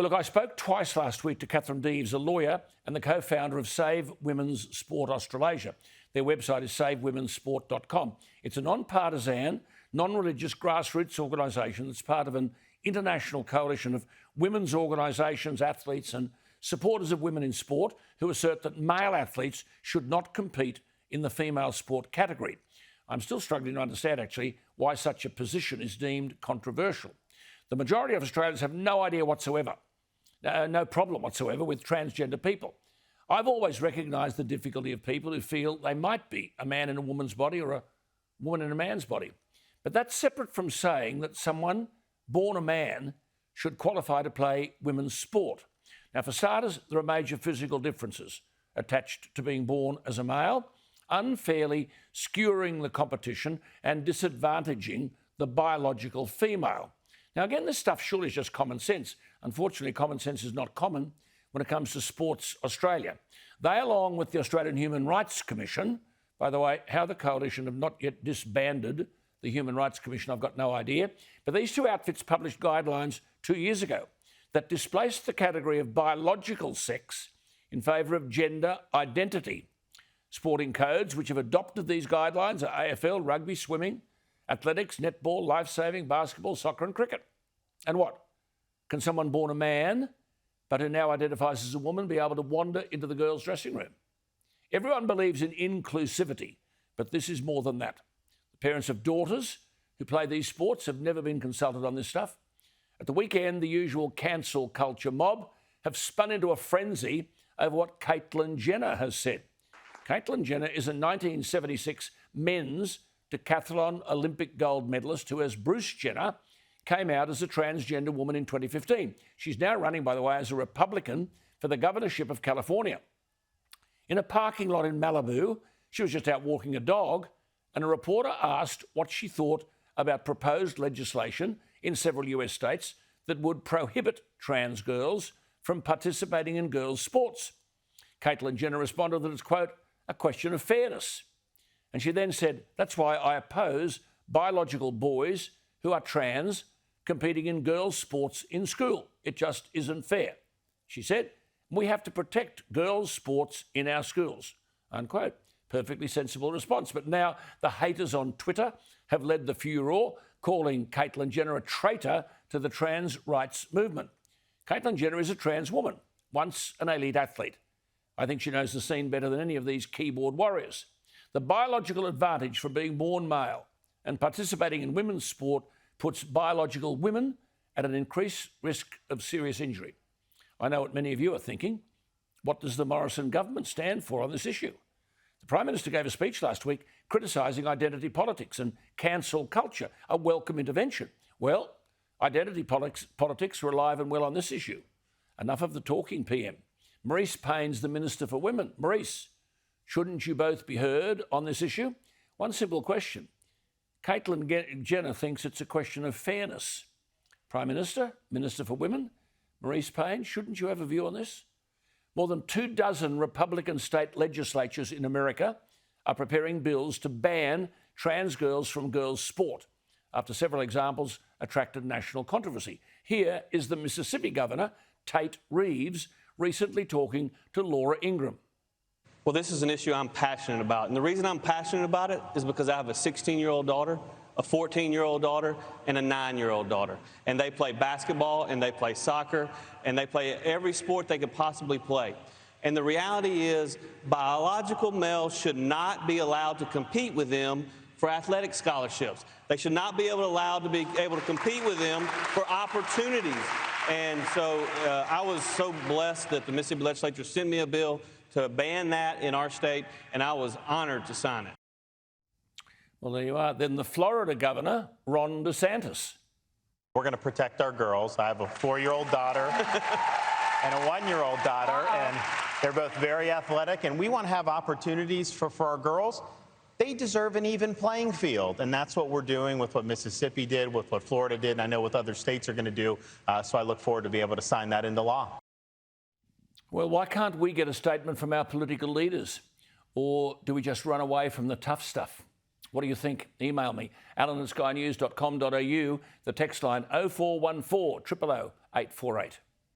Well, look, I spoke twice last week to Catherine Deeves, a lawyer and the co-founder of Save Women's Sport Australasia. Their website is savewomensport.com. It's a non-partisan, non-religious grassroots organisation that's part of an international coalition of women's organisations, athletes and supporters of women in sport who assert that male athletes should not compete in the female sport category. I'm still struggling to understand, actually, why such a position is deemed controversial. The majority of Australians have no idea whatsoever, no problem whatsoever with transgender people. I've always recognised the difficulty of people who feel they might be a man in a woman's body or a woman in a man's body. But that's separate from saying that someone born a man should qualify to play women's sport. Now, for starters, there are major physical differences attached to being born as a male, unfairly skewering the competition and disadvantaging the biological female. Now, again, this stuff surely is just common sense. Unfortunately, common sense is not common when it comes to Sports Australia. They, along with the Australian Human Rights Commission, by the way, how the coalition have not yet disbanded the Human Rights Commission, I've got no idea. But these two outfits published guidelines 2 years ago that displaced the category of biological sex in favour of gender identity. Sporting codes which have adopted these guidelines are AFL, rugby, swimming, athletics, netball, life-saving, basketball, soccer and cricket. And what? Can someone born a man but who now identifies as a woman be able to wander into the girls' dressing room? Everyone believes in inclusivity, but this is more than that. The parents of daughters who play these sports have never been consulted on this stuff. At the weekend, the usual cancel culture mob have spun into a frenzy over what Caitlyn Jenner has said. Caitlyn Jenner is a 1976 men's decathlon Olympic gold medalist who, as Bruce Jenner, came out as a transgender woman in 2015. She's now running, by the way, as a Republican for the governorship of California. In a parking lot in Malibu, she was just out walking a dog, and a reporter asked what she thought about proposed legislation in several US states that would prohibit trans girls from participating in girls' sports. Caitlyn Jenner responded that it's, quote, a question of fairness. And she then said, that's why I oppose biological boys who are trans competing in girls' sports in school. It just isn't fair. She said, we have to protect girls' sports in our schools, unquote. Perfectly sensible response. But now the haters on Twitter have led the furore, calling Caitlyn Jenner a traitor to the trans rights movement. Caitlyn Jenner is a trans woman, once an elite athlete. I think she knows the scene better than any of these keyboard warriors. The biological advantage for being born male and participating in women's sport puts biological women at an increased risk of serious injury. I know what many of you are thinking. What does the Morrison government stand for on this issue? The Prime Minister gave a speech last week criticising identity politics and cancel culture, a welcome intervention. Well, identity politics are alive and well on this issue. Enough of the talking, PM. Marise Payne's the Minister for Women. Marise, shouldn't you both be heard on this issue? One simple question. Caitlyn Jenner thinks it's a question of fairness. Prime Minister, Minister for Women, Marise Payne, shouldn't you have a view on this? More than 24 Republican state legislatures in America are preparing bills to ban trans girls from girls' sport, after several examples attracted national controversy. Here is the Mississippi Governor, Tate Reeves, recently talking to Laura Ingram. Well, this is an issue I'm passionate about. And the reason I'm passionate about it is because I have a 16-year-old daughter, a 14-year-old daughter, and a 9-year-old daughter. And they play basketball, and they play soccer, and they play every sport they could possibly play. And the reality is biological males should not be allowed to compete with them for athletic scholarships. They should not be allowed to be able to compete with them for opportunities. And so I was so blessed that the Mississippi legislature sent me a bill to ban that in our state, and I was honored to sign it. Well, there you are. Then the Florida governor, Ron DeSantis. We're going to protect our girls. I have a 4-year-old daughter and a 1-year-old daughter, and they're both very athletic, and we want to have opportunities for our girls. They deserve an even playing field, and that's what we're doing with what Mississippi did, with what Florida did, and I know what other states are going to do, so I look forward to be able to sign that into law. Well, why can't we get a statement from our political leaders? Or do we just run away from the tough stuff? What do you think? Email me, alan@skynews.com.au, the text line 0414 000 848.